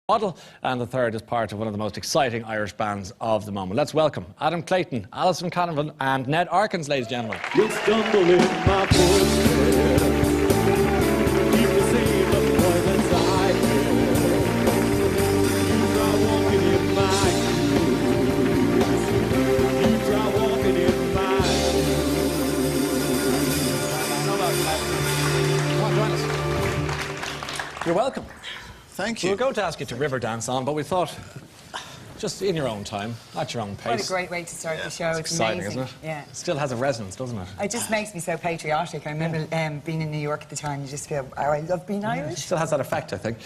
Model, and the third is part of one of the most exciting Irish bands of the moment. Let's welcome Adam Clayton, Alison Canavan and Ned Arkins, ladies and gentlemen. You'll stumble in my footsteps. Keep the same appointments I had. You try walking in my shoes. You try walking in my shoes. Come on, join us. You're welcome. Thank you. We were going to ask you to river dance on, but we thought, just in your own time, at your own pace. What a great way to start the show. It's exciting, amazing. isn't it? Yeah. It still has a resonance, doesn't it? It just makes me so patriotic. I remember being in New York at the time, you just feel, oh, I love being Irish. It still has that effect, I think.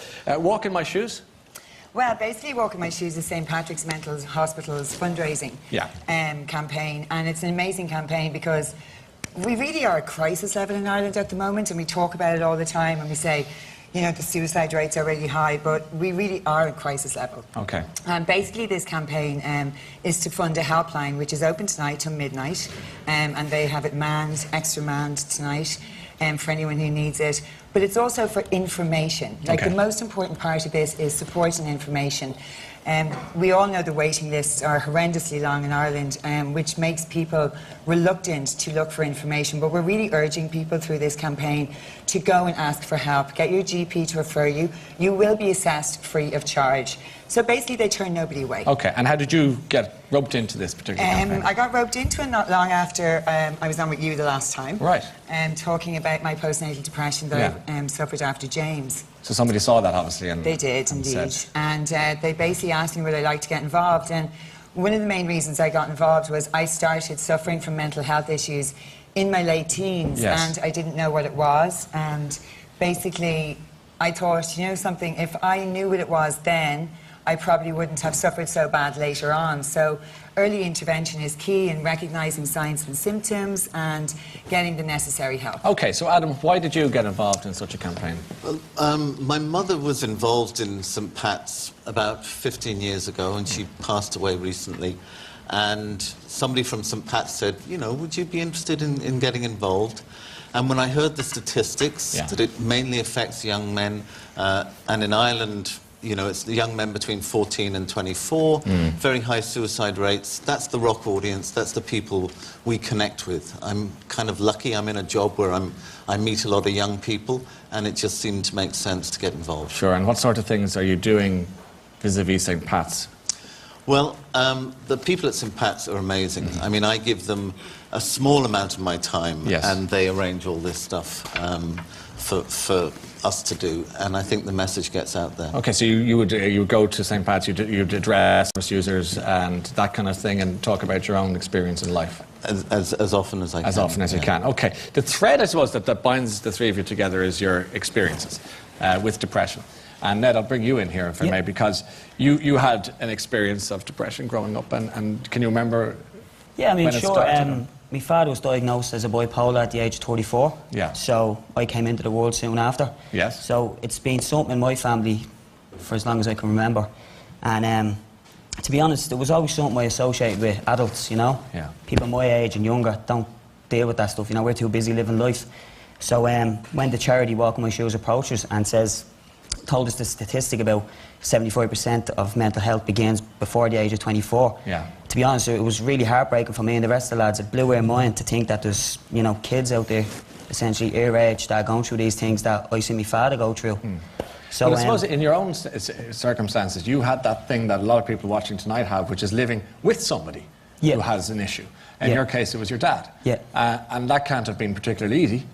Walk in my shoes? Well, basically, Walk in My Shoes is St. Patrick's Mental Hospital's fundraising campaign, and it's an amazing campaign because we really are at crisis level in Ireland at the moment, and we talk about it all the time, and we say, you know, the suicide rates are really high, but we really are at crisis level. Okay. And basically this campaign is to fund a helpline which is open tonight till midnight, and they have it manned, extra manned tonight for anyone who needs it. But it's also for information. Like the most important part of this is support and information. We all know the waiting lists are horrendously long in Ireland, which makes people reluctant to look for information. But we're really urging people through this campaign to go and ask for help. Get your GP to refer you. You will be assessed free of charge. So basically, they turn nobody away. Okay, and how did you get roped into this particular campaign? I got roped into it not long after I was on with you the last time. Right. Talking about my postnatal depression that I suffered after James. So somebody saw that, obviously, and they did, indeed. And they basically asked me would I like to get involved. And one of the main reasons I got involved was I started suffering from mental health issues in my late teens, and I didn't know what it was. And basically, I thought, you know something, if I knew what it was then, I probably wouldn't have suffered so bad later on. So early intervention is key in recognising signs and symptoms and getting the necessary help. Okay, so Adam, why did you get involved in such a campaign? Well, my mother was involved in St. Pat's about 15 years ago, and she passed away recently. And somebody from St. Pat's said, you know, would you be interested in getting involved? And when I heard the statistics, that it mainly affects young men, and in Ireland, you know, it's the young men between 14 and 24, very high suicide rates. That's the rock audience, that's the people we connect with. I'm kind of lucky I'm in a job where I meet a lot of young people, and it just seemed to make sense to get involved. Sure, and what sort of things are you doing vis-a-vis St. Pat's? Well, the people at St. Pat's are amazing. I mean, I give them a small amount of my time, and they arrange all this stuff for us to do, and I think the message gets out there. Okay, so you would go to St. Pat's, you'd address users and that kind of thing, and talk about your own experience in life. As often as I can. As often as you can. Okay. The thread, I suppose, that binds the three of you together is your experiences with depression. And Ned, I'll bring you in here, if I may, because you had an experience of depression growing up, and can you remember? Yeah, I mean, sure. My father was diagnosed as a bipolar at the age of 34. Yeah. So I came into the world soon after. Yes. So it's been something in my family for as long as I can remember. And to be honest, it was always something I associated with adults, you know? Yeah. People my age and younger don't deal with that stuff, you know? We're too busy living life. So when the charity Walk in My Shoes approached us and told us the statistic about 75% of mental health begins before the age of 24. Yeah. To be honest, it was really heartbreaking for me and the rest of the lads. It blew our mind to think that there's, you know, kids out there, essentially our age, that are going through these things that I see my father go through. So, well, I suppose in your own circumstances, you had that thing that a lot of people watching tonight have, which is living with somebody who has an issue. In your case, it was your dad. Yeah. And that can't have been particularly easy.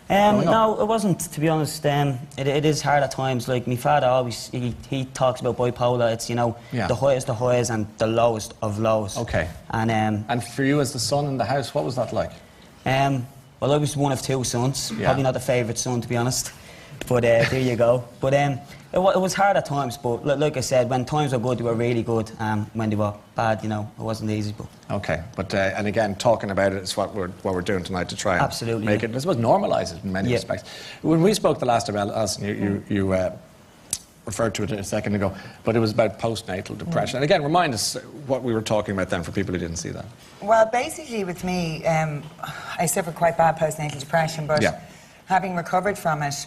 No, it wasn't, to be honest. It is hard at times. Like, my father always, he talks about bipolar. It's, you know, the highest of highs and the lowest of lows. Okay. And for you as the son in the house, what was that like? Well, I was one of two sons. Probably not the favourite son, to be honest. But there you go. But it was hard at times, but like I said, when times were good, they were really good. When they were bad, you know, it wasn't easy. But okay, but and again, talking about it is what we're doing tonight to try and make it, I suppose, normalise it in many respects. When we spoke the last time, Alison, you referred to it a second ago, but it was about postnatal depression. And again, remind us what we were talking about then for people who didn't see that. Well, basically with me, I suffered quite bad postnatal depression, but having recovered from it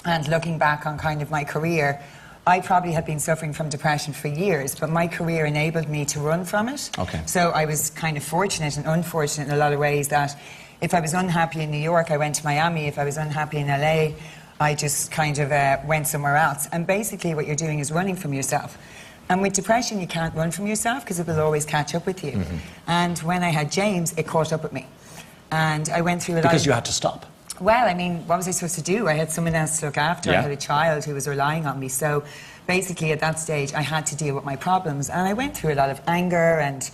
and looking back on kind of my career, I probably had been suffering from depression for years, but my career enabled me to run from it. Okay. So I was kind of fortunate and unfortunate in a lot of ways that if I was unhappy in New York, I went to Miami. If I was unhappy in LA, I just kind of went somewhere else. And basically what you're doing is running from yourself. And with depression, you can't run from yourself because it will always catch up with you. Mm-hmm. And when I had James, it caught up with me. And I went through a lot Because of... you had to stop. Well, I mean, what was I supposed to do? I had someone else to look after. Yeah. I had a child who was relying on me. So basically at that stage, I had to deal with my problems. And I went through a lot of anger and,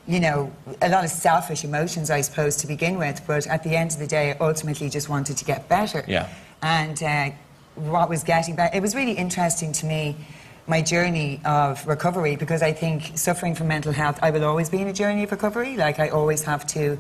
you know, a lot of selfish emotions, I suppose, to begin with. But at the end of the day, I ultimately just wanted to get better. Yeah. And what was getting better, it was really interesting to me, my journey of recovery, because I think suffering from mental health, I will always be in a journey of recovery. Like, I always have to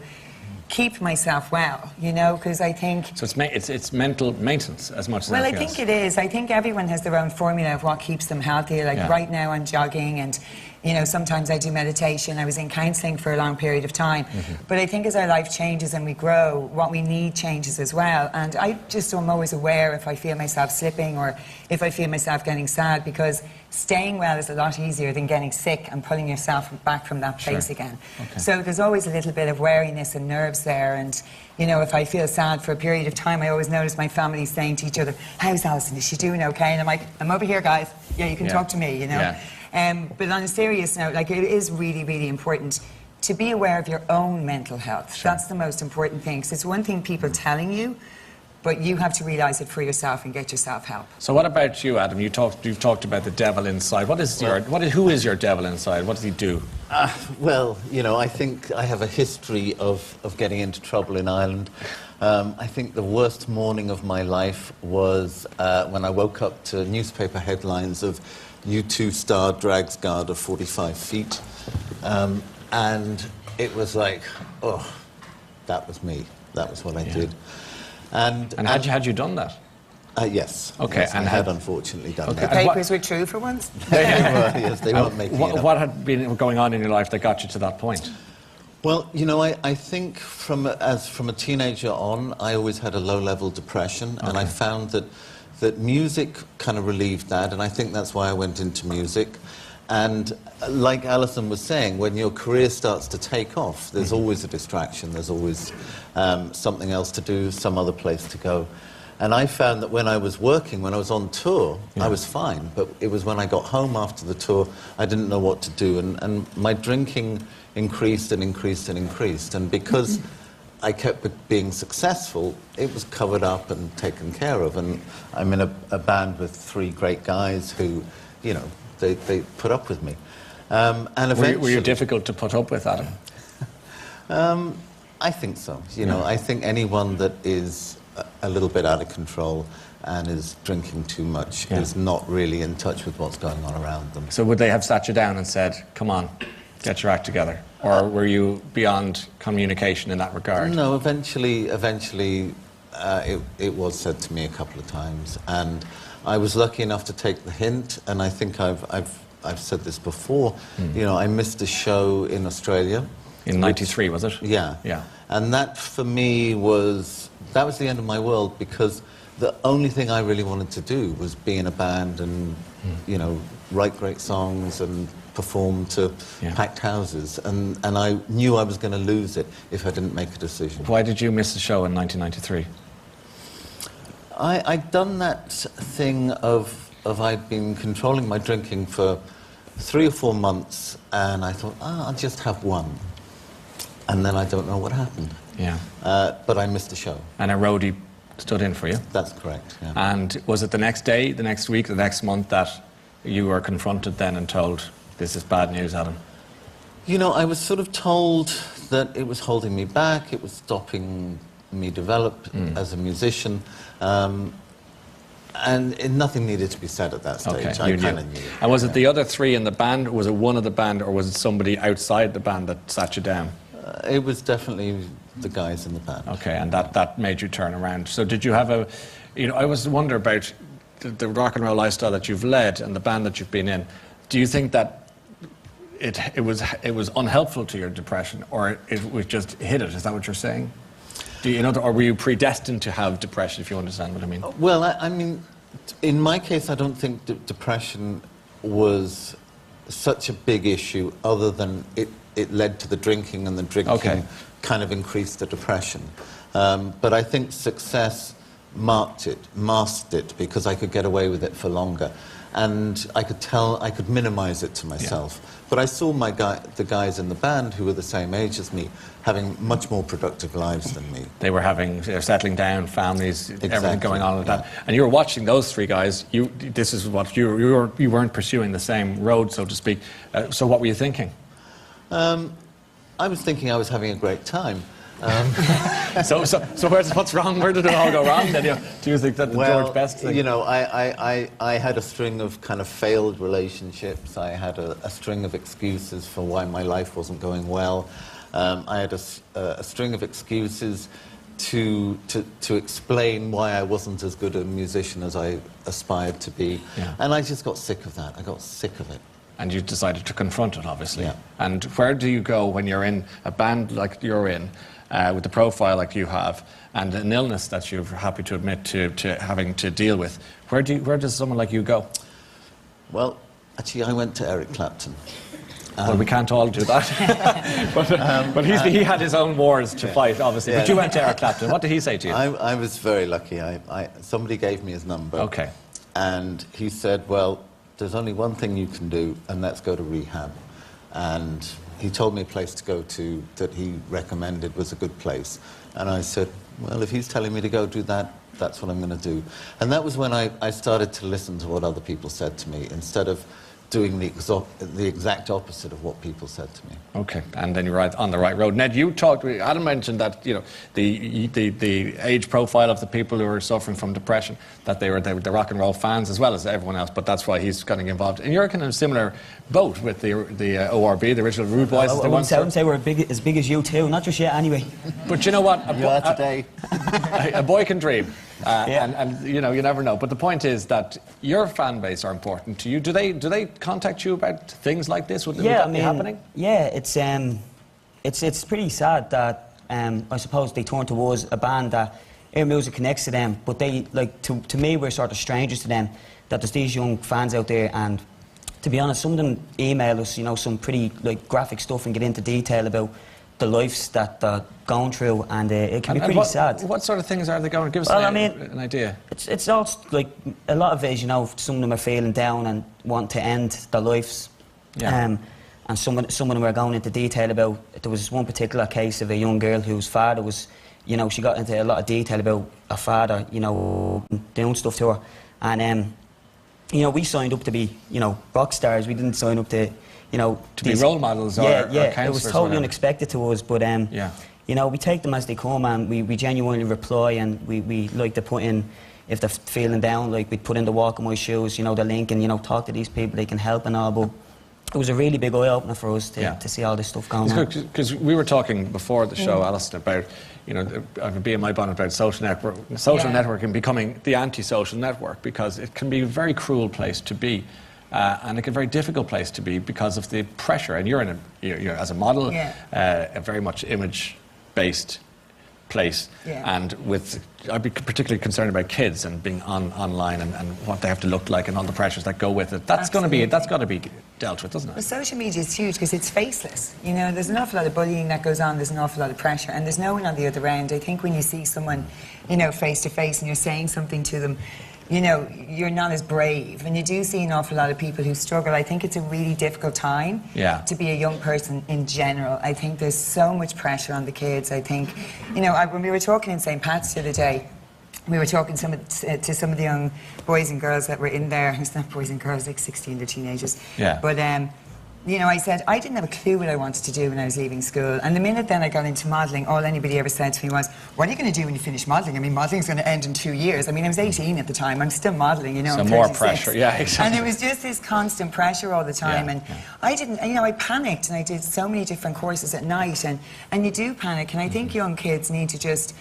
keep myself well, you know, because I think... So it's mental maintenance as much as Well, I anything think else. it is. I think everyone has their own formula of what keeps them healthy. Like right now I'm jogging and, you know, sometimes I do meditation. I was in counselling for a long period of time. But I think as our life changes and we grow, what we need changes as well. And I just am always aware if I feel myself slipping or if I feel myself getting sad, because staying well is a lot easier than getting sick and pulling yourself back from that place again. Okay. So there's always a little bit of wariness and nerves there. And, you know, if I feel sad for a period of time, I always notice my family saying to each other, "How's Alison? Is she doing okay?" And I'm like, "I'm over here, guys. Yeah, you can talk to me, you know." But on a serious note, like, it is really, really important to be aware of your own mental health. That's the most important thing. 'Cause it's one thing people telling you, but you have to realise it for yourself and get yourself help. So what about you, Adam? You've talked about the devil inside. Who is your devil inside? What does he do? Well, you know, I think I have a history of getting into trouble in Ireland. I think the worst morning of my life was when I woke up to newspaper headlines of U2 star drags guard of 45 feet. And it was like, oh, that was me. That was what I did. And had you done that? Yes. Okay. Yes, and I had unfortunately done The that. papers were true for once. They were, yes, they weren't making it up. What had been going on in your life that got you to that point? Well, you know, I think from a teenager on, I always had a low-level depression, and I found that music kind of relieved that, and I think that's why I went into music. And like Alison was saying, when your career starts to take off, there's always a distraction, there's always something else to do, some other place to go. And I found that when I was working, when I was on tour, I was fine, but it was when I got home after the tour, I didn't know what to do, and my drinking increased and increased and increased, and because I kept being successful, it was covered up and taken care of, and I'm in a band with 3 great guys who, you know, they put up with me. And eventually... Were you difficult to put up with, Adam? I think so. You know, I think anyone that is a little bit out of control and is drinking too much is not really in touch with what's going on around them. So would they have sat you down and said, "Come on, get your act together"? Or were you beyond communication in that regard? No, eventually it was said to me a couple of times, and I was lucky enough to take the hint, and I think I've said this before. You know, I missed a show in Australia. In '93, was it? Yeah. Yeah. And that for me was the end of my world, because the only thing I really wanted to do was be in a band and, you know, write great songs and perform to packed houses. And I knew I was going to lose it if I didn't make a decision. Why did you miss the show in 1993? I'd done that thing of I'd been controlling my drinking for 3 or 4 months, and I thought, I'll just have one. And then I don't know what happened. Yeah. But I missed the show. And a roadie stood in for you? That's correct, yeah. And was it the next day, the next week, the next month that you were confronted then and told, "This is bad news, Adam"? You know, I was sort of told that it was holding me back, it was stopping me develop as a musician, and nothing needed to be said at that stage. Okay, I you kind knew. of knew. And was it the other 3 in the band, or was it one of the band, or was it somebody outside the band that sat you down? It was definitely the guys in the band. Okay, and that made you turn around. So did you have I always wonder about the rock and roll lifestyle that you've led and the band that you've been in. Do you think that it was unhelpful to your depression, or it was just hit it? Is that what you're saying? Do you know, or were you predestined to have depression, if you understand what I mean? Well, I mean, In my case, I don't think depression was such a big issue, other than it led to the drinking, and the drinking kind of increased the depression. But I think success masked it, because I could get away with it for longer. And I could minimize it to myself. Yeah. But I saw the guys in the band who were the same age as me having much more productive lives than me. They were settling down, families, everything going on with that. And you were watching those three guys. This is what you weren't pursuing the same road, so to speak. So what were you thinking? I was thinking I was having a great time. So what's wrong? Where did it all go wrong then? Do you think that the George Best thing? You know, I had a string of kind of failed relationships. I had a string of excuses for why my life wasn't going well. I had a string of excuses to explain why I wasn't as good a musician as I aspired to be. Yeah. And I just got sick of that. I got sick of it. And you decided to confront it, obviously. Yeah. And where do you go when you're in a band like you're in, with the profile like you have, and an illness that you're happy to admit to having to deal with? Where does someone like you go? Well, actually, I went to Eric Clapton. Well, we can't all do that. but he had his own wars to fight, obviously. Yeah. But you went to Eric Clapton. What did he say to you? I was very lucky. Somebody gave me his number. Okay. And he said, well, there's only one thing you can do, and that's go to rehab. And he told me a place to go to that he recommended was a good place. And I said, well, if he's telling me to go do that, that's what I'm going to do. And that was when I started to listen to what other people said to me, instead of doing the exact opposite of what people said to me. Okay, and then you're on the right road. Ned, Adam mentioned that, you know, the age profile of the people who are suffering from depression, that they were the rock and roll fans as well as everyone else, but that's why he's getting involved. And you're kind of a similar boat with the ORB, the original Rude Boys. I wouldn't say we're as big as you two, not just yet anyway. But you know what? Today. A boy can dream. And you know, you never know. But the point is that your fan base are important to you. Do they contact you about things like this? Would that be happening? Yeah, it's pretty sad that I suppose they turn towards a band that our music connects to them, but they, like, to me, we're sort of strangers to them. That there's these young fans out there, and to be honest, some of them email us, you know, some pretty graphic stuff and get into detail about the lives that they're going through, and it can be pretty sad. What sort of things are they going to give us an idea? It's all, like, a lot of it, you know, some of them are feeling down and want to end their lives. Yeah. And some of them are going into detail about, there was one particular case of a young girl whose father was, you know, she got into a lot of detail about her father, you know, doing stuff to her. And, you know, we signed up to be, you know, rock stars. We didn't sign up to, you know, to be role models or counselors. It was totally unexpected to us, but you know, we take them as they come, and we genuinely reply, and we like to put in, if they're feeling down, like, we put in the walk in my shoes, you know, the link, and, you know, talk to these people, they can help and all. But it was a really big eye opener for us to see all this stuff going on. Because we were talking before the show, Alison, about, you know, I've been in my bonnet about social networking becoming the anti-social network, because it can be a very cruel place to be. And a very difficult place to be because of the pressure. And you're as a model, a very much image-based place. Yeah. And I'd be particularly concerned about kids and being online and what they have to look like and all the pressures that go with it. That's got to be dealt with, doesn't it? Well, social media is huge because it's faceless. You know, there's an awful lot of bullying that goes on. There's an awful lot of pressure, and there's no one on the other end. I think when you see someone, you know, face to face, and you're saying something to them, you know, you're not as brave, and you do see an awful lot of people who struggle. I think it's a really difficult time to be a young person in general. I think there's so much pressure on the kids. I think, you know, when we were talking in St. Pat's the other day, we were talking to some of the young boys and girls that were in there. It's not boys and girls, like 16, they're teenagers. Yeah. But, you know, I said, I didn't have a clue what I wanted to do when I was leaving school. And the minute then I got into modelling, all anybody ever said to me was, what are you going to do when you finish modelling? I mean, modelling's going to end in 2 years. I mean, I was 18 at the time. I'm still modelling, you know. So more pressure, yeah, exactly. And there was just this constant pressure all the time. And I didn't, you know, I panicked, and I did so many different courses at night. And you do panic. And I think young kids need to just,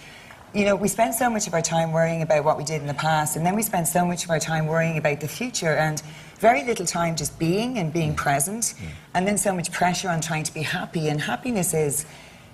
you know, we spend so much of our time worrying about what we did in the past, and then we spend so much of our time worrying about the future, and very little time just being present, and then so much pressure on trying to be happy. And happiness is,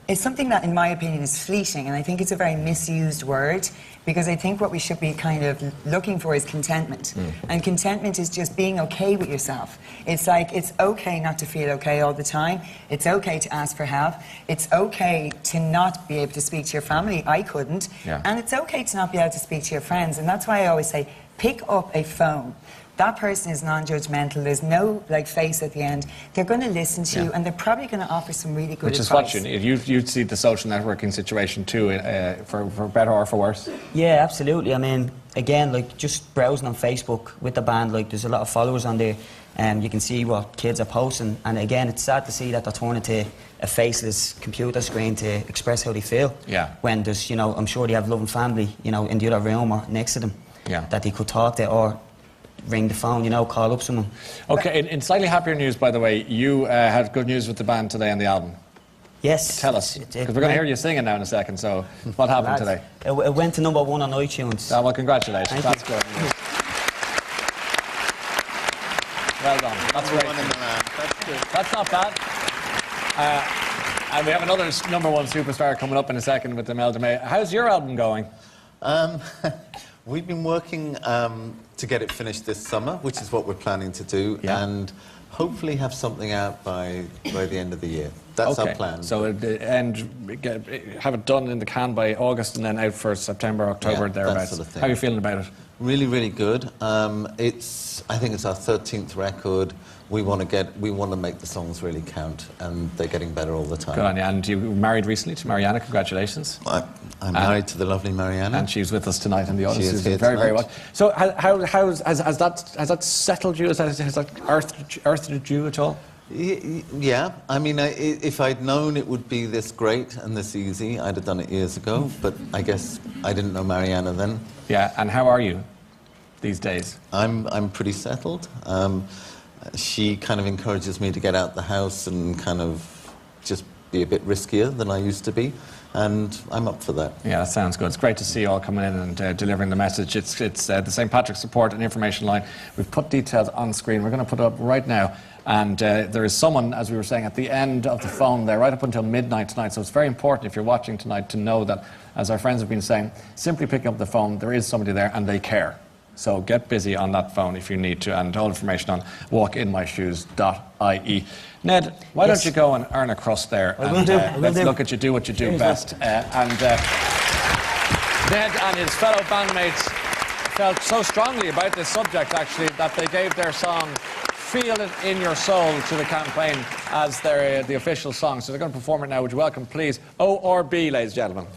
is something that, in my opinion, is fleeting, and I think it's a very misused word, because I think what we should be kind of looking for is contentment. And contentment is just being okay with yourself. It's like, it's okay not to feel okay all the time. It's okay to ask for help. It's okay to not be able to speak to your family. I couldn't. Yeah. And it's okay to not be able to speak to your friends. And that's why I always say, pick up a phone. That person is non-judgmental. There's no face at the end. They're going to listen to you, and they're probably going to offer some really good advice. Which is what you'd see the social networking situation too, for better or for worse. Yeah, absolutely. I mean, again, like just browsing on Facebook with the band, like there's a lot of followers on there, and you can see what kids are posting. And again, it's sad to see that they're turning to a faceless computer screen to express how they feel. Yeah. When there's, I'm sure they have loving family, in the other room or next to them. Yeah. That they could talk to or ring the phone, call up someone. Okay, in slightly happier news, by the way, you had good news with the band today on the album. Yes. Tell us, because we're going to hear you singing now in a second, so what happened today? It went to #1 on iTunes. Oh, well, congratulations. Thank That's good. Well done. That's great. That's good. That's not bad. And we have another #1 superstar coming up in a second with Imelda May. How's your album going? We've been working to get it finished this summer, which is what we're planning to do, and hopefully have something out by the end of the year. That's our plan. So have it done in the can by August and then out for September, October, thereabouts. that sort of thing. How are you feeling about it? Really, really good. I think it's our 13th record. We want to make the songs really count, and they're getting better all the time. Good on you. And you were married recently to Mariana. Congratulations. I'm married to the lovely Mariana. And she's with us tonight in the audience. She is here very, very tonight. well. So has that settled you? Has that earthed you at all? Yeah. I mean, if I'd known it would be this great and this easy, I'd have done it years ago. But I guess I didn't know Mariana then. Yeah. And how are you these days? I'm pretty settled. She kind of encourages me to get out the house and kind of just be a bit riskier than I used to be, and I'm up for that. Yeah, that sounds good. It's great to see you all coming in and delivering the message. It's the St. Patrick's Support and Information Line. We've put details on screen. We're going to put it up right now. And there is someone, as we were saying, at the end of the phone there, right up until midnight tonight. So it's very important, if you're watching tonight, to know that, as our friends have been saying, simply picking up the phone, there is somebody there and they care. So get busy on that phone if you need to, and all information on walkinmyshoes.ie. Ned, why don't you go and earn a crust there? Let's look at you do what you do best. Ned and his fellow bandmates felt so strongly about this subject, actually, that they gave their song Feel It In Your Soul to the campaign as the official song. So they're going to perform it now. Would you welcome, please, O or B, ladies and gentlemen.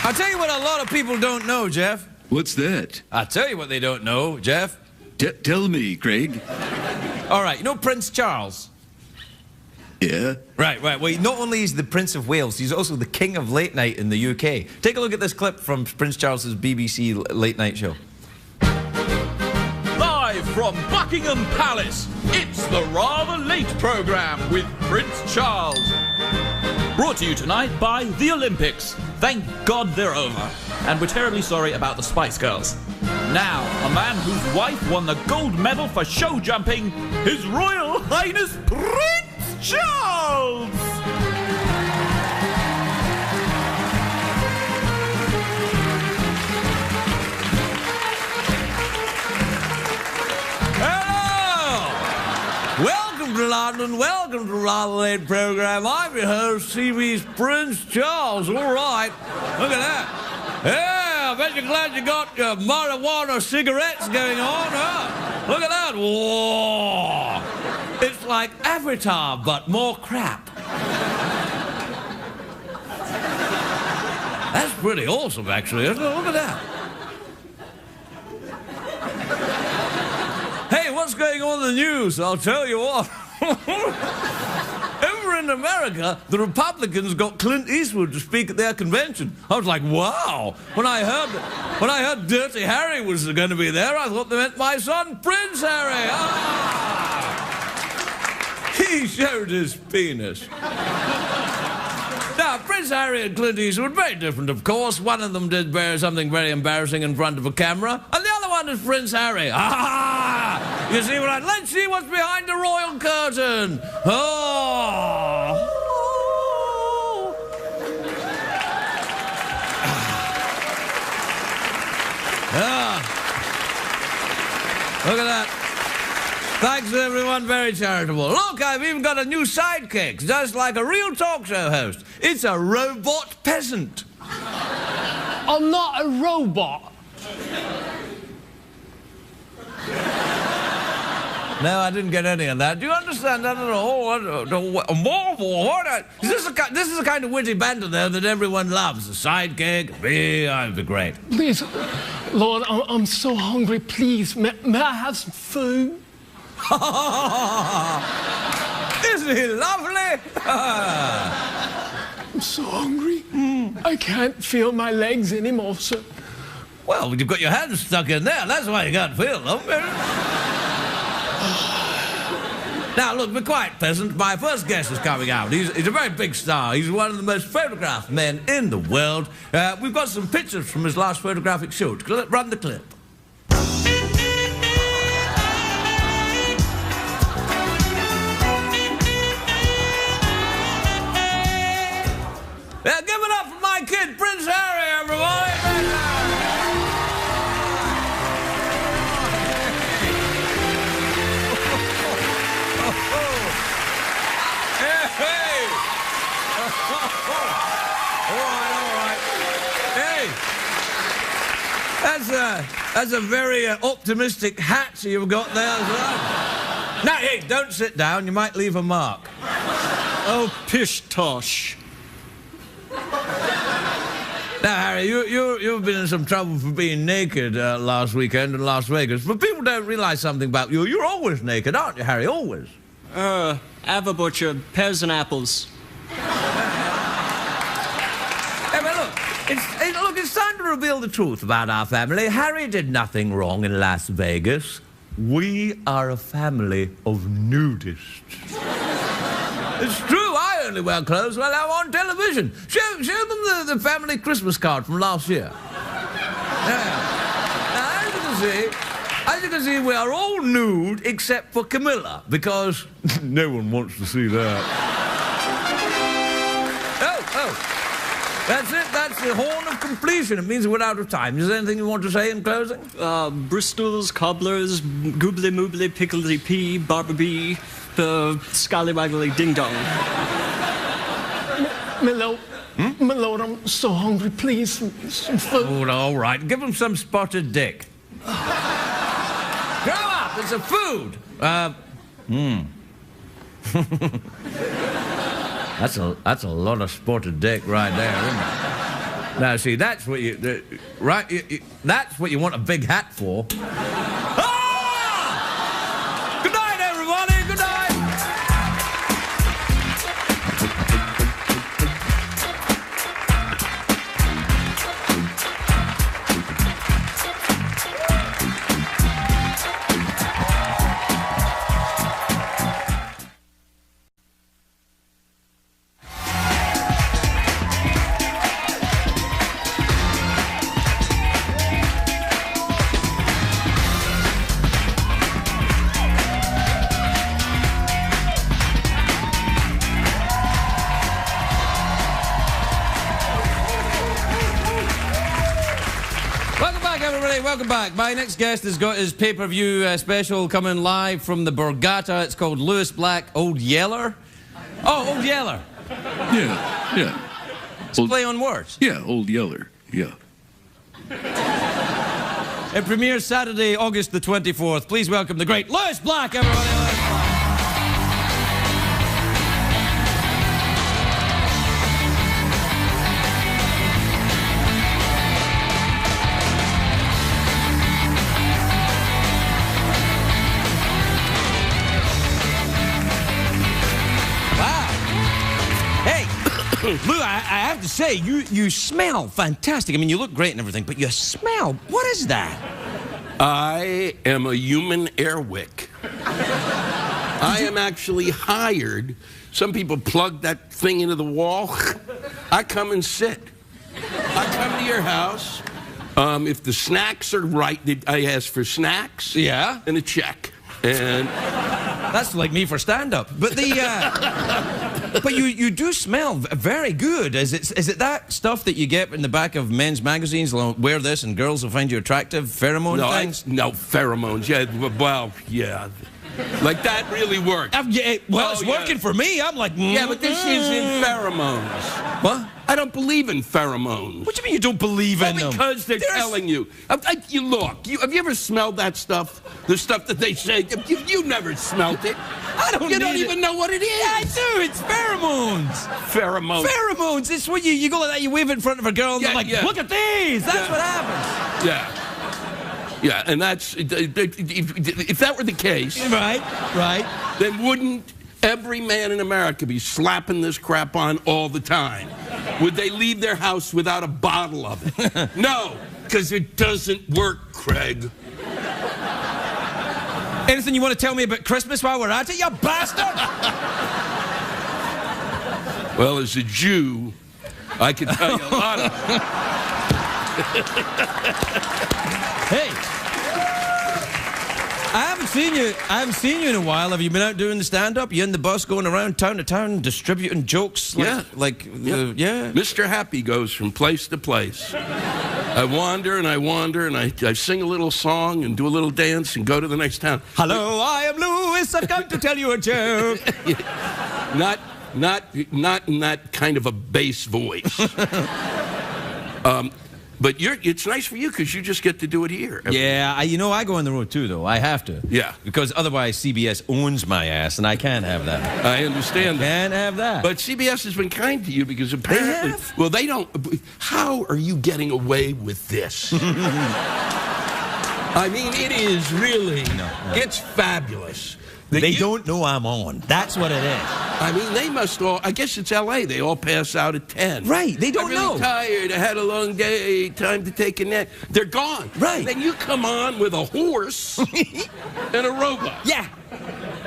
I'll tell you what a lot of people don't know, Jeff. What's that? I'll tell you what they don't know, Jeff. Tell me, Craig. All right, you know Prince Charles? Yeah? Right. Well, not only is he the Prince of Wales, he's also the King of Late Night in the UK. Take a look at this clip from Prince Charles's BBC Late Night show. Live from Buckingham Palace, it's the Rather Late programme with Prince Charles. Brought to you tonight by the Olympics. Thank God they're over. And we're terribly sorry about the Spice Girls. Now, a man whose wife won the gold medal for show jumping, His Royal Highness Prince Charles! Welcome to London, welcome to the Rather Late programme. I'm your host, TV's Prince Charles. All right, look at that. Yeah, I bet you're glad you got your marijuana cigarettes going on, huh? Look at that. Whoa. It's like Avatar, but more crap. That's pretty awesome, actually, isn't it? Look at that. Hey, what's going on in the news? I'll tell you what. over in America, the Republicans got Clint Eastwood to speak at their convention. I was like, wow. When I heard Dirty Harry was going to be there, I thought they meant my son, Prince Harry. He showed his penis. Now, Prince Harry and Clint Eastwood, very different, of course. One of them did something very embarrassing in front of a camera, and the other one is Prince Harry. You see what let's see what's behind the royal curtain. Oh. Look at that. Thanks, everyone. Very charitable. Look, I've even got a new sidekick, just like a real talk show host. It's a robot peasant. I'm not a robot. No, I didn't get any of that. Do you understand that at all? This is the kind of witty banter, though, that everyone loves. A sidekick, me, I'd be great. Please, Lord, I'm so hungry. Please, may I have some food? Isn't he lovely? I'm so hungry. I can't feel my legs anymore, sir. Well, you've got your hands stuck in there. That's why you can't feel them. Now, look, be quiet, peasant. My first guest is coming out. He's a very big star. He's one of the most photographed men in the world. We've got some pictures from his last photographic shoot. Run the clip. Yeah, give it up for my kid, Prince Harry, everybody. Hey. All right. Hey. That's a very optimistic hat you've got there as well. Now, hey, don't sit down. You might leave a mark. Oh, pish tosh. Now, Harry, you've been in some trouble for being naked last weekend in Las Vegas, but people don't realise something about you. You're always naked, aren't you, Harry? Always. Have a butcher, pears and apples. Hey, but look, it's time to reveal the truth about our family. Harry did nothing wrong in Las Vegas. We are a family of nudists. It's true, I only wear clothes when I'm on television. Show them the family Christmas card from last year. Now, as you can see, we are all nude except for Camilla, because no one wants to see that. Oh, that's it, that's the horn of completion. It means we're out of time. Is there anything you want to say in closing? Bristols, cobblers, goobly moobly, pickledy pea, barber scallywaggly ding dong. My lord, I'm so hungry. Please, some food. Oh, all right. Give him some spotted dick. Grow up. It's a food. That's a lot of spotted dick right there, isn't it? Now, see, that's what that's what you want a big hat for. Good night, everybody. Good night. Welcome back. My next guest has got his pay-per-view special coming live from the Borgata. It's called Lewis Black, Old Yeller. Oh, Old Yeller. Yeah. It's a play on words. Yeah, Old Yeller. Yeah. It premieres Saturday, August the 24th. Please welcome the great Lewis Black, everybody. Lewis Black. Wow. Lou, I have to say, you smell fantastic. I mean, you look great and everything, but you smell. What is that? I am a human air wick. I am actually hired. Some people plug that thing into the wall. I come and sit. I come to your house. If the snacks are right, I ask for snacks. Yeah. And a check. And that's like me for stand-up. But but you do smell very good. Is it that stuff that you get in the back of men's magazines? Like, wear this and girls will find you attractive. Pheromone things? No, pheromones. Yeah, well, yeah. Like that really works. Yeah, well, it's working for me. I'm like, yeah, but this isn't pheromones. What? I don't believe in pheromones. What do you mean you don't believe in them? Because they're telling you. You look. Have you ever smelled that stuff? The stuff that they say. You've never smelled it. You don't even know what it is. Yeah, I do. It's pheromones. Pheromones. Pheromones. It's when you go like that. You wave it in front of a girl, and they're like, "Look at these." That's what happens. Yeah. Yeah, and that's if that were the case, right, then wouldn't every man in America be slapping this crap on all the time? Would they leave their house without a bottle of it? No, because it doesn't work, Craig. Anything you want to tell me about Christmas while we're at it, you bastard? Well, as a Jew, I can tell you a lot of Hey, I haven't seen you in a while. Have you been out doing the stand-up? You in the bus going around town to town distributing jokes? Yeah. Yeah. Mr. Happy goes from place to place. I wander and I sing a little song and do a little dance and go to the next town. Hello, I am Louis. I've come to tell you a joke. Not in that kind of a bass voice. But it's nice for you because you just get to do it here. Yeah, I go on the road too, though. I have to. Yeah. Because otherwise CBS owns my ass, and I can't have that. I understand that. Can't have that. But CBS has been kind to you because apparently... They have? Well, they don't... How are you getting away with this? I mean, it is really... No. It's fabulous. They don't know I'm on. That's what it is. I mean, they must all... I guess it's L.A. They all pass out at 10. Right. They don't know. I'm really tired. I had a long day. Time to take a nap. They're gone. Right. Then you come on with a horse and a robot. Yeah.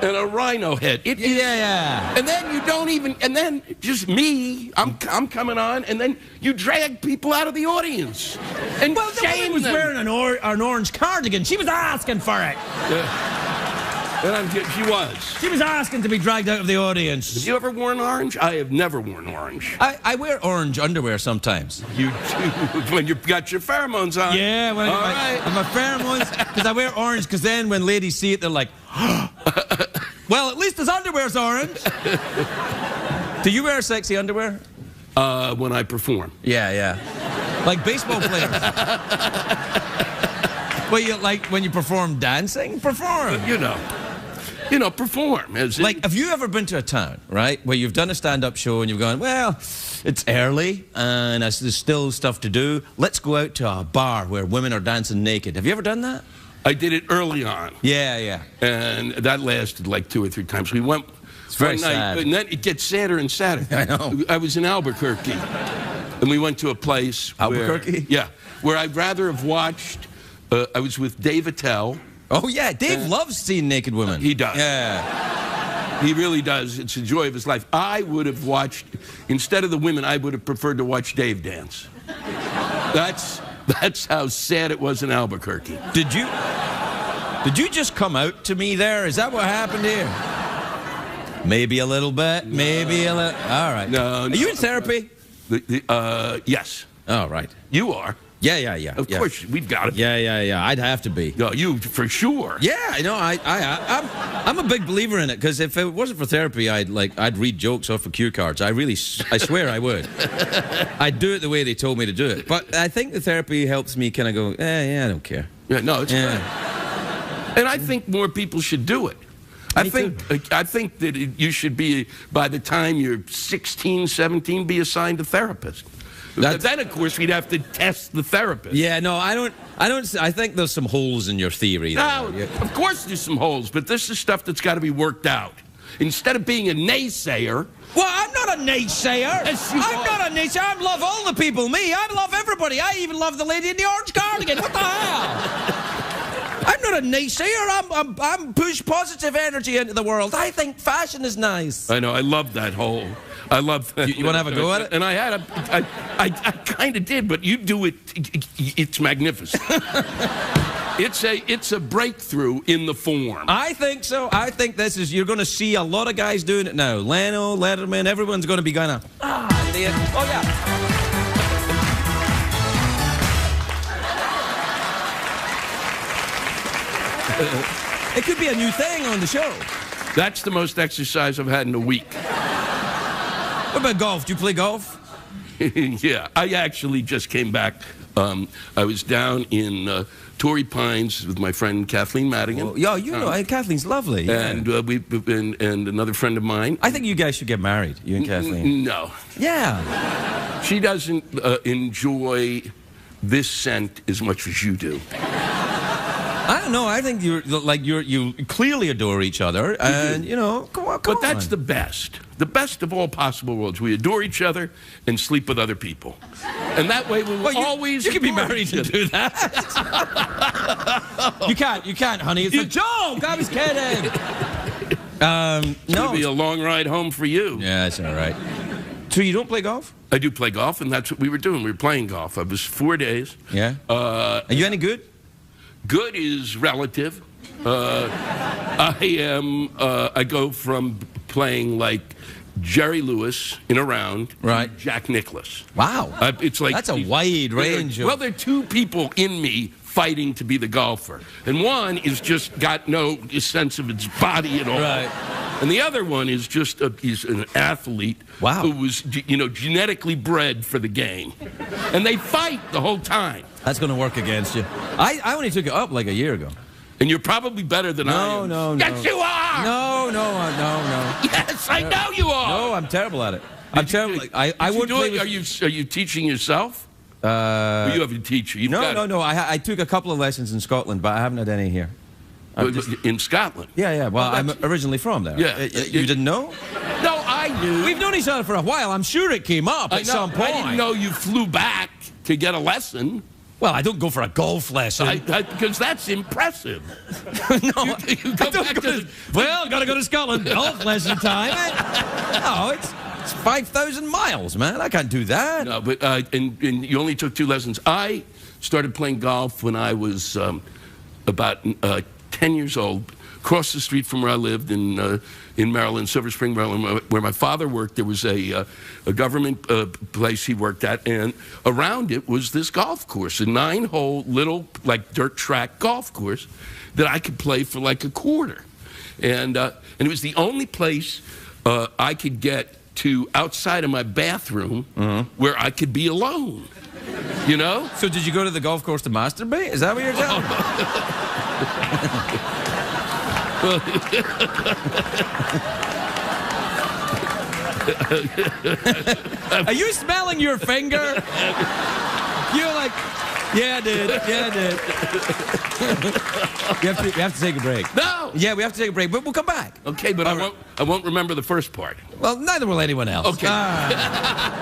And a rhino head. Yeah. And then you don't even... And then just me, I'm coming on, and then you drag people out of the audience. And well, the woman was wearing an orange cardigan. She was asking for it. And she was. She was asking to be dragged out of the audience. Have you ever worn orange? I have never worn orange. I wear orange underwear sometimes. You do? When you've got your pheromones on. Yeah, when I got my pheromones. Because I wear orange, because then when ladies see it, they're like, well, at least his underwear's orange. Do you wear sexy underwear? When I perform. Yeah. Like baseball players. Well, you like when you perform dancing? Perform. Perform. Like, have you ever been to a town, right, where you've done a stand-up show and you've gone, well, it's early and there's still stuff to do. Let's go out to a bar where women are dancing naked. Have you ever done that? I did it early on. Yeah. And that lasted like 2 or 3 times. We went one night, sad. And then it gets sadder and sadder. I know. I was in Albuquerque, and we went to a place Albuquerque? where I'd rather have watched... I was with Dave Attell. Oh, yeah. Dave loves seeing naked women. He does. Yeah. He really does. It's the joy of his life. I would have watched, instead of the women, I would have preferred to watch Dave dance. That's how sad it was in Albuquerque. Did you just come out to me there? Is that what happened here? Maybe a little bit. No. Maybe a little. All right. No. Are you in therapy? Yes. All right. You are. Yeah. Of course, we've got it. Yeah. I'd have to be. No, you for sure. Yeah, I know. I'm a big believer in it because if it wasn't for therapy, I'd read jokes off of cue cards. I swear I would. I'd do it the way they told me to do it. But I think the therapy helps me kind of go, I don't care. Yeah, no, it's great. And I think more people should do it. I think that you should be, by the time you're 16, 17, be assigned a therapist. Then, of course, we'd have to test the therapist. Yeah, no, I don't. I think there's some holes in your theory. No, of course there's some holes, but this is stuff that's got to be worked out. Instead of being a naysayer. Well, I'm not not a naysayer. Yes, you I'm are. not a naysayer. I love all the people. Me, I love everybody. I even love the lady in the orange cardigan. What the hell? I'm not a naysayer. I'm push positive energy into the world. I think fashion is nice. I know. I love that whole. I love that. You want to have a go at it? And I kind of did, but you do it. It's magnificent. It's a breakthrough in the form. I think so. I think this is. You're going to see a lot of guys doing it now. Leno, Letterman, everyone's going to be going to. Oh yeah. It could be a new thing on the show. That's the most exercise I've had in a week. What about golf? Do you play golf? Yeah, I actually just came back. I was down in Torrey Pines with my friend Kathleen Madigan. Well, yeah, you know, Kathleen's lovely. Yeah. And and another friend of mine. I think you guys should get married, you and Kathleen. No. Yeah. She doesn't enjoy this scent as much as you do. I don't know. I think you clearly adore each other, and you know, come on. But that's the best of all possible worlds. We adore each other and sleep with other people, and that way we will always. You can be adore married each and other. do that. You can't, honey. It's a joke. I was kidding. It's gonna be a long ride home for you. Yeah, it's all right. So you don't play golf? I do play golf, and that's what we were doing. We were playing golf. I was 4 days. Yeah. Are you any good? Good is relative. I go from playing like Jerry Lewis in a round, right? Jack Nicklaus. Wow. It's like that's a wide range. Well, there are two people in me fighting to be the golfer, and one is just got no sense of its body at all. Right. And the other one is just he's an athlete who was, genetically bred for the game. And they fight the whole time. That's going to work against you. I only took it up like a year ago. And you're probably better than I am. No. Yes, you are! No. Yes, I know you are! No, I'm terrible at it. I'm terrible. I would play with... Are you teaching yourself? Or you have a teacher? No. I took a couple of lessons in Scotland, but I haven't had any here. In Scotland? Yeah. Well, I'm originally from there. Yeah. You didn't know? No, I knew. We've known each other for a while. I'm sure it came up at some point. I didn't know you flew back to get a lesson. Well, I don't go for a golf lesson. Because that's impressive. No, you go back to well, gotta go to Scotland. Golf lesson time. No, it's 5,000 miles, man. I can't do that. No, but and you only took 2 lessons. I started playing golf when I was about 10 years old. Across the street from where I lived in Maryland, Silver Spring, Maryland, where my father worked, there was a government place he worked at, and around it was this golf course, a 9-hole little like dirt track golf course that I could play for like a quarter, and it was the only place I could get to outside of my bathroom where I could be alone. You know? So did you go to the golf course to masturbate? Is that what you're telling me? Are you smelling your finger? You're like, yeah, I did. We have to take a break. No. Yeah, we have to take a break, but we'll come back. Okay, but I won't remember the first part. Well, neither will anyone else. Okay.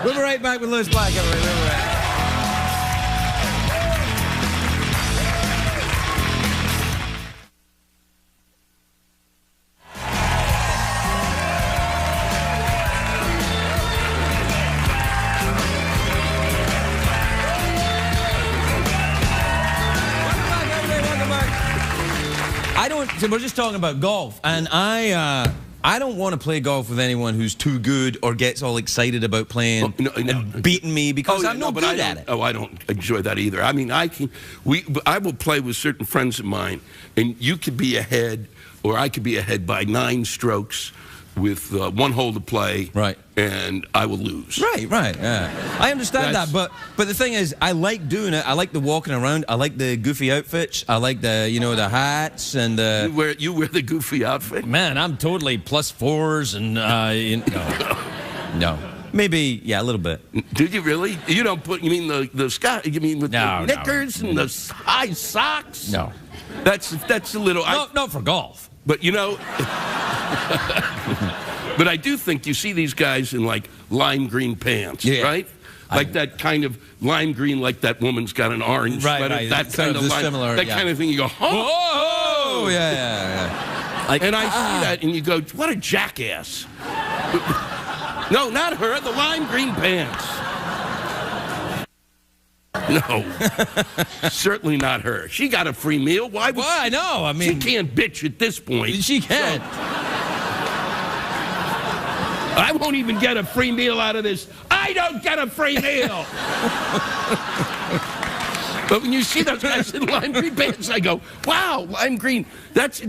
We'll be right back with Lewis Black. Everybody. We'll be right back. So we're just talking about golf, and I don't want to play golf with anyone who's too good or gets all excited about playing and beating me because I'm not good at it. Oh, I don't enjoy that either. I mean, I will play with certain friends of mine, and you could be ahead, or I could be ahead by 9 strokes with 1 hole to play, right? And I will lose. Right. Yeah. I understand that, but the thing is, I like doing it. I like the walking around. I like the goofy outfits. I like the the hats and the. You wear the goofy outfit. Man, I'm totally +4s and no. Maybe a little bit. Did you really? You don't put? You mean the Scott? You mean with the knickers and the high socks? No. That's a little. No, for golf. But you know. But I do think you see these guys in like lime green pants, right? Like that kind of lime green, like that woman's got an orange sweater. Right. That kind of lime, similar, that kind of thing. You go, oh, yeah. Like, and I see that, and you go, what a jackass. No, not her. The lime green pants. No, certainly not her. She got a free meal. Why would I know. I mean, she can't bitch at this point. She can't. I won't even get a free meal out of this. I don't get a free meal. But when you see those guys in lime green pants, I go, wow, lime green. This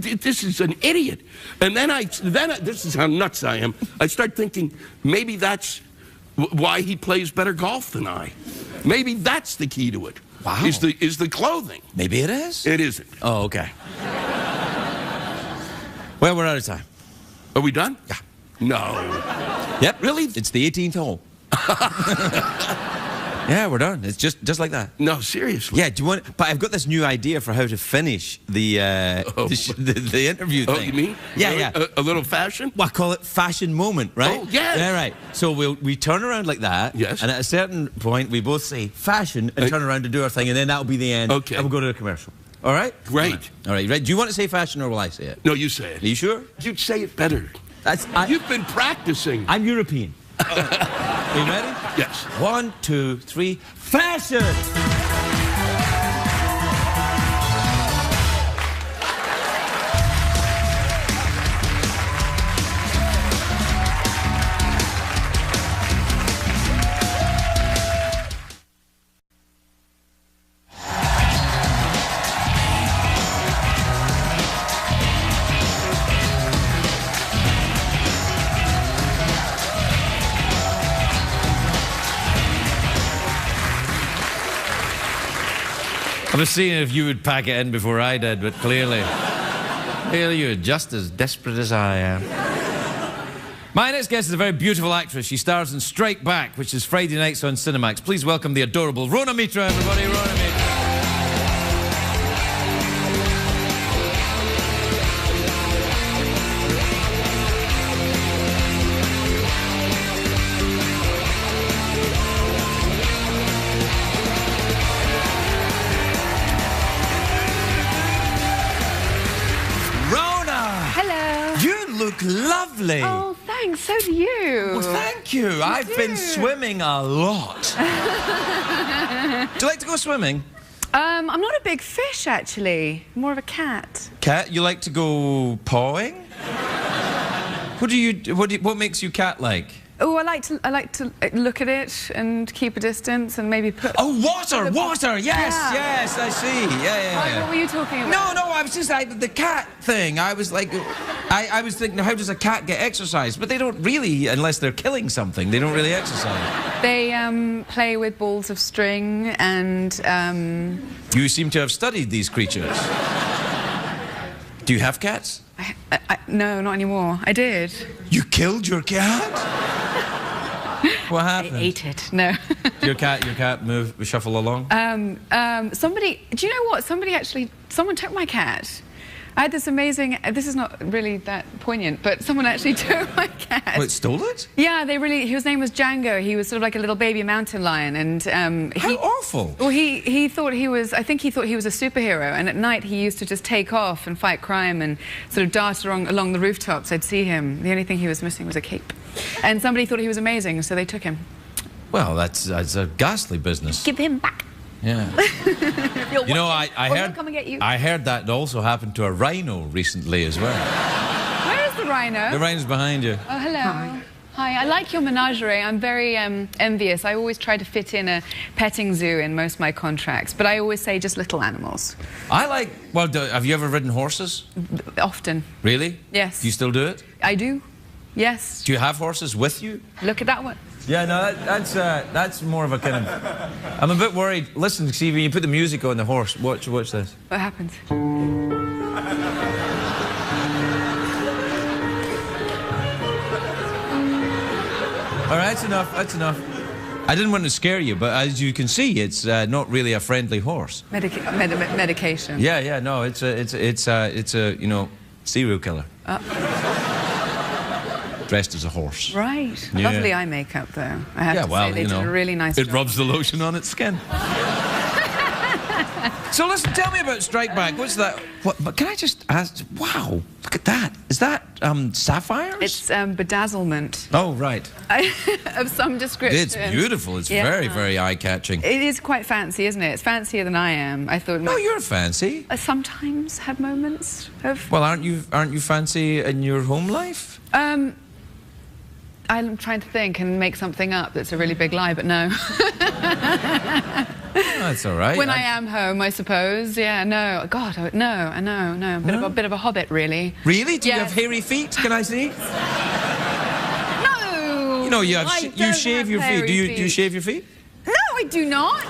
is an idiot. And then this is how nuts I am. I start thinking maybe that's why he plays better golf than I. Maybe that's the key to it. Wow. Is the clothing. Maybe it is. It isn't. Oh, okay. Well, we're out of time. Are we done? Yeah. No. Yep. Really? It's the 18th hole. Yeah, we're done. It's just like that. No, seriously. Yeah, do you want... But I've got this new idea for how to finish the interview thing. Oh, you mean? Yeah. A little fashion? Well, I call it fashion moment, right? Oh, yeah. Yeah, right. So we turn around like that. Yes. And at a certain point, we both say fashion and turn around to do our thing, and then that'll be the end. Okay. And we'll go to the commercial. All right? Great. All right. Do you want to say fashion or will I say it? No, you say it. Are you sure? You'd say it better. You've been practicing. I'm European. Are you ready? Yes. 1, 2, 3. Fashion! I was seeing if you would pack it in before I did, but clearly you're just as desperate as I am. My next guest is a very beautiful actress. She stars in Strike Back, which is Friday nights on Cinemax. Please welcome the adorable Rona Mitra, everybody. Rona Mitra. Look lovely. Oh, thanks. So do you. Well, thank you. I've been swimming a lot. Do you like to go swimming? I'm not a big fish, actually. More of a cat. Cat? You like to go pawing? What makes you cat-like? Oh, I like to look at it and keep a distance and maybe put... Oh, water! Yes, I see. Yeah. What were you talking about? No, I was just like, the cat thing. I was like, I was thinking, how does a cat get exercise? But they don't really, unless they're killing something, they don't really exercise. They play with balls of string and... You seem to have studied these creatures. Do you have cats? No, not anymore. I did. You killed your cat? What happened? I ate it. No. Your cat shuffle along? Somebody, do you know what? Someone took my cat. I had this amazing, this is not really that poignant, but someone actually took my cat. Wait, stole it? Yeah, his name was Django. He was sort of like a little baby mountain lion, and how awful. Well, he thought he was, I think he thought he was a superhero, and at night he used to just take off and fight crime and sort of dart along the rooftops. I'd see him. The only thing he was missing was a cape. And somebody thought he was amazing, so they took him. Well, that's a ghastly business. Give him back. Yeah. You know, I heard that also happened to a rhino recently as well. Where is the rhino? The rhino's behind you. Oh, hello. Hi, I like your menagerie. I'm very envious. I always try to fit in a petting zoo in most of my contracts, but I always say just little animals. Well, have you ever ridden horses? Often. Really? Yes. Do you still do it? I do. Yes. Do you have horses with you? Look at that one. Yeah, no, that's more of a kind of... I'm a bit worried. Listen, see, when you put the music on the horse, watch this. What happens? All right, that's enough. I didn't want to scare you, but as you can see, it's not really a friendly horse. Medication. Yeah, no, it's a serial killer. dressed as a horse. Right. Yeah. Lovely eye makeup, though. I have to say, they did a really nice job. It rubs the lotion on its skin. So listen, tell me about Strike Back. What's that? What? But can I just ask? Wow, look at that. Is that sapphires? It's bedazzlement. Oh, right. Of some description. It's beautiful. It's very, very eye-catching. It is quite fancy, isn't it? It's fancier than I am. I thought. No, you're fancy. I sometimes have moments of. Well, aren't you fancy in your home life? I'm trying to think and make something up that's a really big lie, but no. That's all right. When I am home, I suppose. Yeah, no. God, no. A bit of a hobbit, really. Really? Do you have hairy feet? Can I see? No. You know, you shave your feet. Do you shave your feet? No, I do not.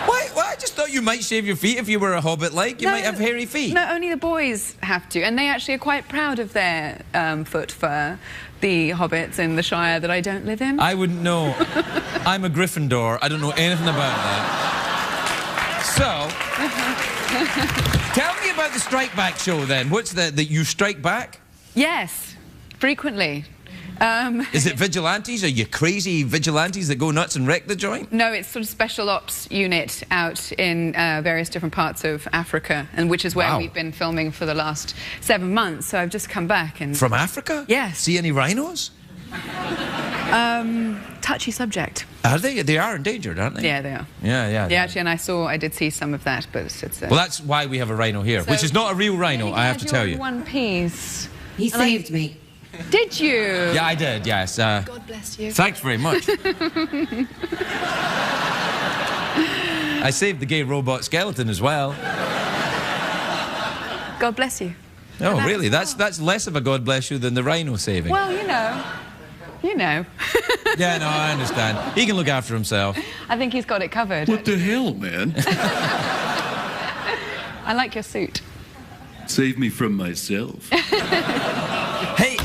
Why? I just thought you might shave your feet if you were a hobbit. Like you might have hairy feet. No, only the boys have to, and they actually are quite proud of their foot fur. The hobbits in the Shire that I don't live in. I wouldn't know. I'm a Gryffindor. I don't know anything about that. So, tell me about the Strike Back show then. What's the you strike back? Yes, frequently. Is it vigilantes? Are you crazy vigilantes that go nuts and wreck the joint? No, it's sort of special ops unit out in various different parts of Africa, and which is where we've been filming for the last 7 months. So I've just come back and... From Africa? Yes. See any rhinos? Touchy subject. Are they? They are endangered, aren't they? Yeah, they are. Yeah. Yeah, actually, and I did see some of that, but it's... Well, that's why we have a rhino here, which is not a real rhino, I have to tell you. One piece. He saved me. Did you? Yeah, I did, yes. God bless you. Thanks very much. I saved the gay robot skeleton as well. God bless you. Oh, really? That's less of a God bless you than the rhino saving. Well, you know. Yeah, no, I understand. He can look after himself. I think he's got it covered. What the hell, man? I like your suit. Save me from myself. Hey,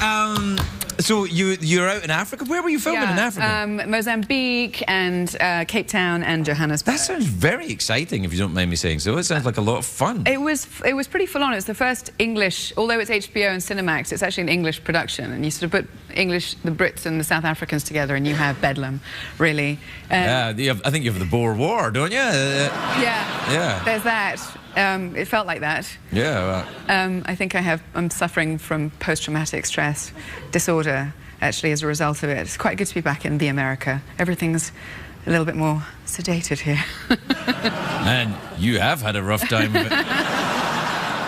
so you're out in Africa? Where were you filming in Africa? Mozambique and Cape Town and Johannesburg. That sounds very exciting, if you don't mind me saying so. It sounds like a lot of fun. It was pretty full on. It was the first English, although it's HBO and Cinemax, it's actually an English production, and you sort of put the Brits and the South Africans together, and you have Bedlam, really. Yeah, I think you have the Boer War, don't you? Yeah. There's that. It felt like that. Yeah. I think I'm suffering from post-traumatic stress disorder, actually, as a result of it. It's quite good to be back in the America. Everything's a little bit more sedated here. Man, you have had a rough time of it.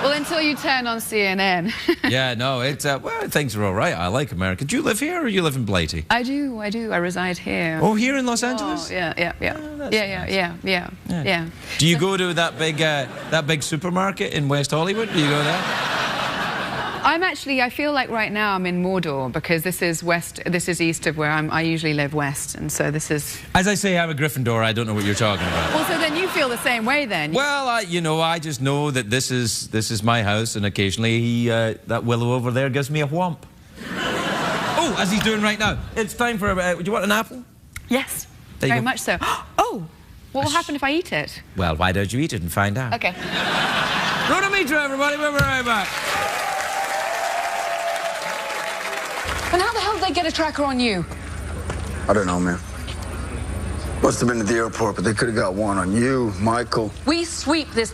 Well, until you turn on CNN. Yeah, no, it's, well, things are all right. I like America. Do you live here or you live in Blighty? I do. I reside here. Oh, here in Los Angeles? Oh, yeah. Do you go to that big supermarket in West Hollywood? Do you go there? I feel like right now I'm in Mordor, because this is east of where I usually live, west, and so this is... As I say, I'm a Gryffindor. I don't know what you're talking about. Well, so then you feel the same way then? Well, I just know that this is my house, and occasionally that willow over there gives me a whomp. Oh, as he's doing right now. It's time for do you want an apple? Yes, very much so. Oh, what will happen if I eat it? Well, why don't you eat it and find out? Okay. Rotometer, everybody. We'll be right back. And how the hell did they get a tracker on you? I don't know, man. Must have been at the airport, but they could have got one on you, Michael. We sweep this